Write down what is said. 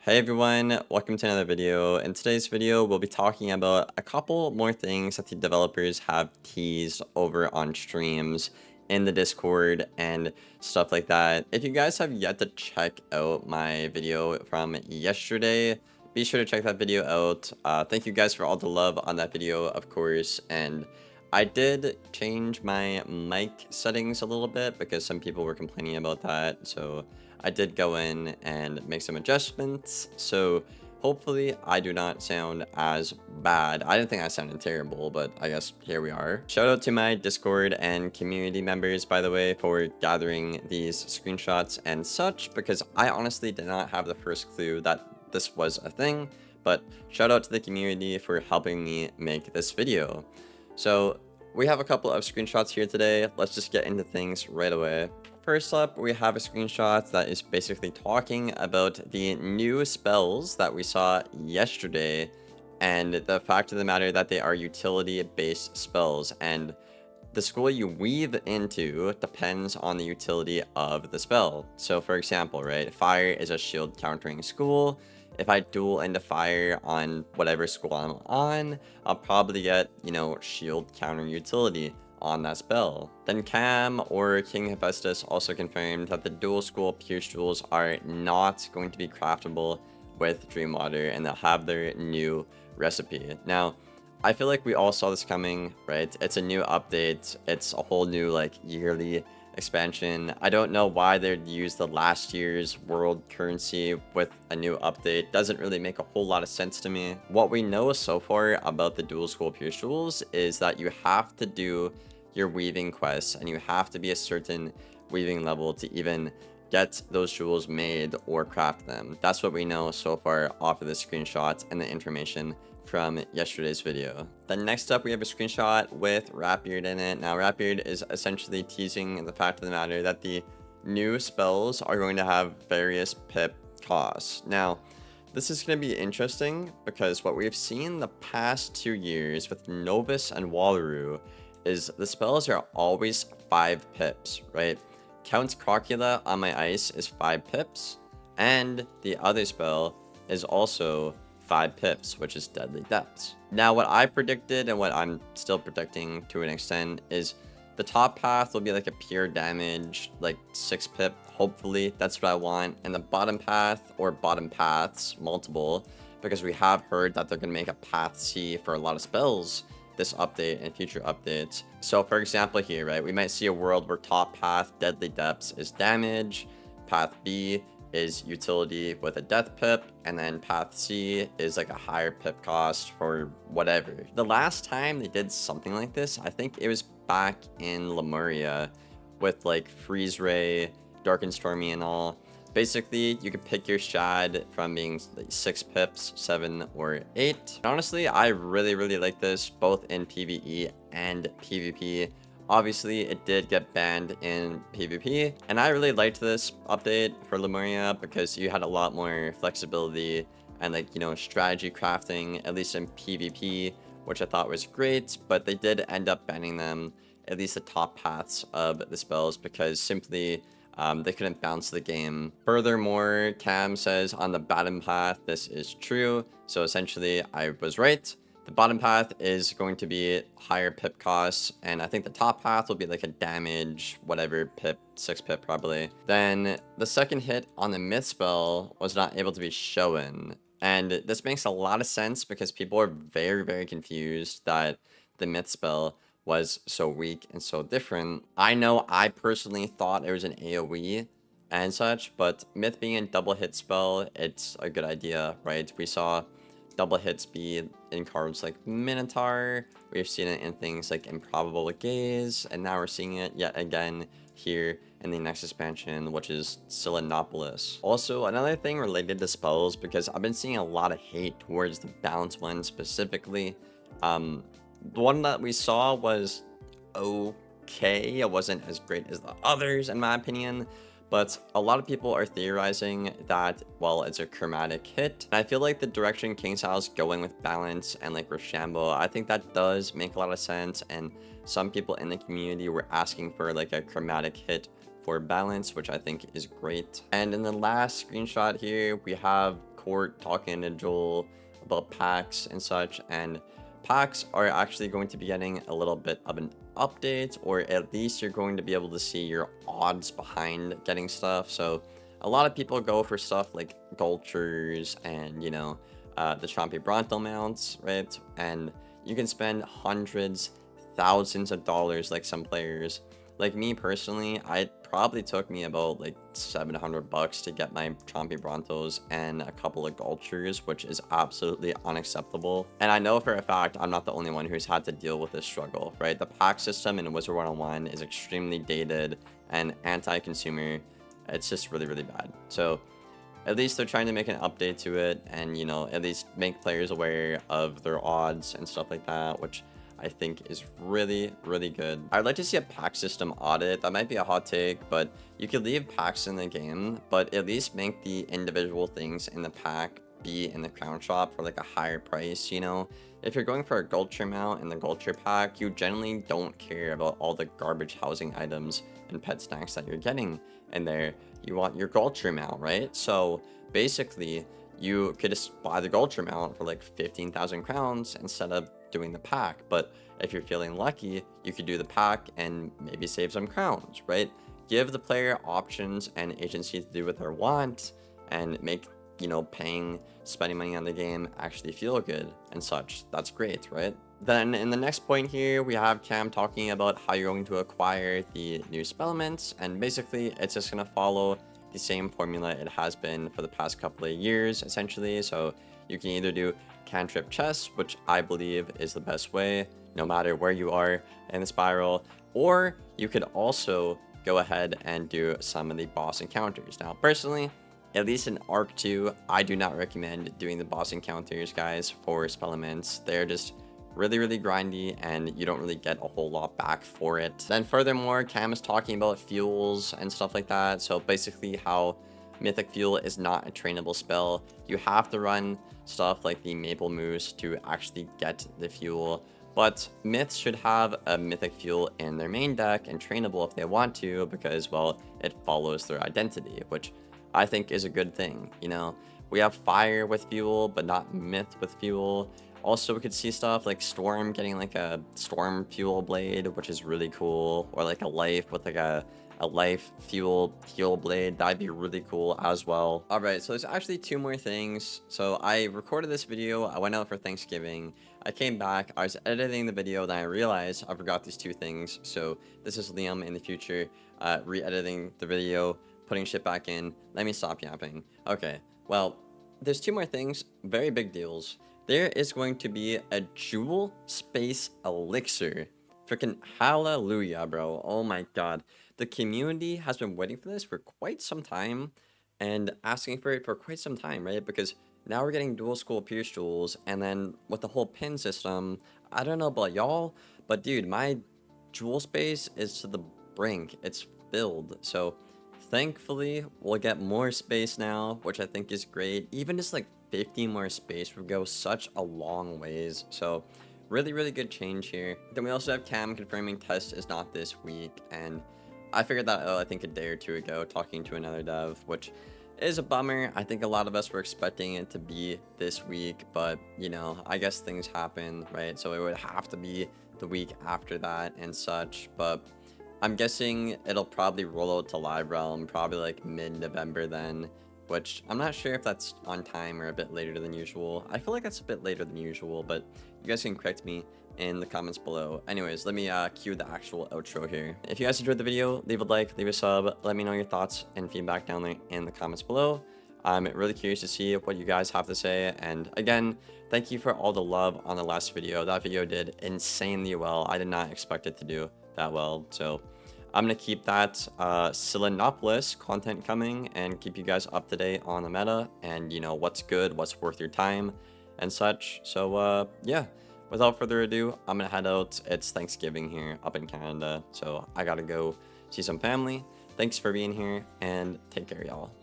Hey everyone, welcome to another video. In today's video, we'll be talking about a couple more things that the developers have teased over on streams in the Discord and stuff like that. If you guys have yet to check out my video from yesterday, be sure to check that video out. Thank you guys for all the love on that video, of course, and I did change my mic settings a little bit because some people were complaining about that, so I did go in and make some adjustments, so hopefully I do not sound as bad. I didn't think I sounded terrible, but I guess here we are. Shout out to my Discord and community members, by the way, for gathering these screenshots and such, because I honestly did not have the first clue that this was a thing, but shout out to the community for helping me make this video. So we have a couple of screenshots here today. Let's just get into things right away. First up, we have a screenshot that is basically talking about the new spells that we saw yesterday and the fact of the matter that they are utility-based spells, and the school you weave into depends on the utility of the spell. So for example, right, fire is a shield countering school. If I duel into fire on whatever school I'm on, I'll probably get, shield counter utility on that spell. Then Cam or King Hephaestus also confirmed that the dual school Pierce Jewels are not going to be craftable with Dreamwater, and they'll have their new recipe. Now, I feel like we all saw this coming, right? It's a new update. It's a whole new yearly expansion. I don't know why they'd use the last year's world currency with a new update. Doesn't really make a whole lot of sense to me. What we know so far about the dual school Pierce Jewels is that you have to do your weaving quests and you have to be a certain weaving level to even get those jewels made or craft them. That's what we know so far off of the screenshots and the information from yesterday's video. Then next up, we have a screenshot with Rapbeard in it. Now, Rapbeard is essentially teasing the fact of the matter that the new spells are going to have various pip costs. Now, this is going to be interesting because what we've seen the past 2 years with Novus and Wallaroo is the spells are always 5 pips, right? Count Crocula on my ice is 5 pips, and the other spell is also 5 pips, which is Deadly Depths. Now, what I predicted and what I'm still predicting to an extent is the top path will be like a pure damage, 6 pip, hopefully. That's what I want. And the bottom path, or bottom paths, multiple, because we have heard that they're going to make a path C for a lot of spells this update and future updates. So for example here, right, we might see a world where top path Deadly Depths is damage, path B is utility with a death pip, and then path C is like a higher pip cost for whatever. The last time they did something like this, I think it was back in Lemuria with Freeze Ray, Dark and Stormy and all. Basically, you could pick your shad from being 6 pips, 7, or 8. Honestly, I really like this, both in PvE and PvP. Obviously, it did get banned in PvP, and I really liked this update for Lemuria because you had a lot more flexibility and strategy crafting, at least in PvP, which I thought was great, but they did end up banning them, at least the top paths of the spells, because simply they couldn't bounce the game. Furthermore, Cam says on the bottom path, this is true. So essentially, I was right. The bottom path is going to be higher pip costs, and I think the top path will be like a damage, whatever pip, 6 pip probably. Then the second hit on the myth spell was not able to be shown. And this makes a lot of sense because people are very confused that the myth spell was so weak and so different. I know I personally thought it was an AoE and such, but myth being a double hit spell, it's a good idea, right? We saw double hits be in cards like Minotaur, we've seen it in things like Improbable Gaze, and now we're seeing it yet again here in the next expansion, which is Selenopolis. Also, another thing related to spells, because I've been seeing a lot of hate towards the balance one specifically. The one that we saw was okay. It wasn't as great as the others, in my opinion. But a lot of people are theorizing that, well, it's a chromatic hit. And I feel like the direction KingsIsle's going with balance and Rochambeau, I think that does make a lot of sense. And some people in the community were asking for a chromatic hit for balance, which I think is great. And in the last screenshot here, we have Discord talking to Joel about packs and such, and packs are actually going to be getting a little bit of an update, or at least you're going to be able to see your odds behind getting stuff. So a lot of people go for stuff like Gulchers and, the Chompy Bronto mounts, right? And you can spend hundreds, thousands of dollars like some players. Like me personally, it probably took me about like 700 bucks to get my Chompy Brontos and a couple of Gulchers, which is absolutely unacceptable. And I know for a fact I'm not the only one who's had to deal with this struggle, right? The pack system in Wizard101 is extremely dated and anti-consumer. It's just really, really bad. So at least they're trying to make an update to it and, at least make players aware of their odds and stuff like that, which I think is really, really good. I'd like to see a pack system audit. That might be a hot take, but you could leave packs in the game, but at least make the individual things in the pack be in the crown shop for like a higher price. If you're going for a Gulcher mount in the Gulcher pack, you generally don't care about all the garbage housing items and pet snacks that you're getting in there. You want your Gulcher mount, right? So basically you could just buy the Gulcher mount for like 15,000 crowns instead of doing the pack. But if you're feeling lucky, you could do the pack and maybe save some crowns, right? Give the player options and agency to do what they want and make, spending money on the game actually feel good and such. That's great, right? Then in the next point here, we have Cam talking about how you're going to acquire the new spellements, and basically it's just going to follow the same formula it has been for the past couple of years, essentially. So you can either do cantrip chests, which I believe is the best way, no matter where you are in the spiral, or you could also go ahead and do some of the boss encounters. Now, personally, at least in Arc 2, I do not recommend doing the boss encounters, guys, for spellements. They're just really, really grindy, and you don't really get a whole lot back for it. Then furthermore, Cam is talking about fuels and stuff like that. So basically how Mythic Fuel is not a trainable spell. You have to run stuff like the Maple Moose to actually get the fuel. But Myths should have a Mythic Fuel in their main deck and trainable if they want to, because, well, it follows their identity, which I think is a good thing. We have Fire with Fuel, but not Myth with Fuel. Also, we could see stuff like Storm getting like a Storm Fuel Blade, which is really cool, or like a Life with like a Life Fuel Heal Blade. That'd be really cool as well. All right, so there's actually two more things. So I recorded this video, I went out for Thanksgiving, I came back, I was editing the video, then I realized I forgot these two things. So this is Liam in the future, re-editing the video, putting shit back in. Let me stop yapping. Okay, well, there's two more things, very big deals. There is going to be a Jewel Space Elixir. Freaking hallelujah, bro. Oh my god. The community has been waiting for this for quite some time and asking for it for quite some time, right? Because now we're getting dual school Pierce Jewels, and then with the whole pin system, I don't know about y'all, but dude, my Jewel space is to the brink. It's filled. So thankfully, we'll get more space now, which I think is great. Even just like 50 more space would go such a long ways. So really, really good change here. Then we also have Cam confirming test is not this week, and I figured that out, I think, a day or two ago, talking to another dev, which is a bummer. I think a lot of us were expecting it to be this week, but, I guess things happen, right? So it would have to be the week after that and such, but I'm guessing it'll probably roll out to Live Realm, probably like mid-November then, which I'm not sure if that's on time or a bit later than usual. I feel like that's a bit later than usual, but you guys can correct me in the comments below. Anyways, let me cue the actual outro here. If you guys enjoyed the video, leave a like, leave a sub, let me know your thoughts and feedback down there in the comments below. I'm really curious to see what you guys have to say, and again, thank you for all the love on the last video. That video did insanely well. I did not expect it to do that well, so I'm gonna keep that Selenopolis content coming and keep you guys up to date on the meta and what's good, what's worth your time and such. So yeah, without further ado, I'm gonna head out. It's Thanksgiving here up in Canada, so I gotta go see some family. Thanks for being here, and take care, y'all.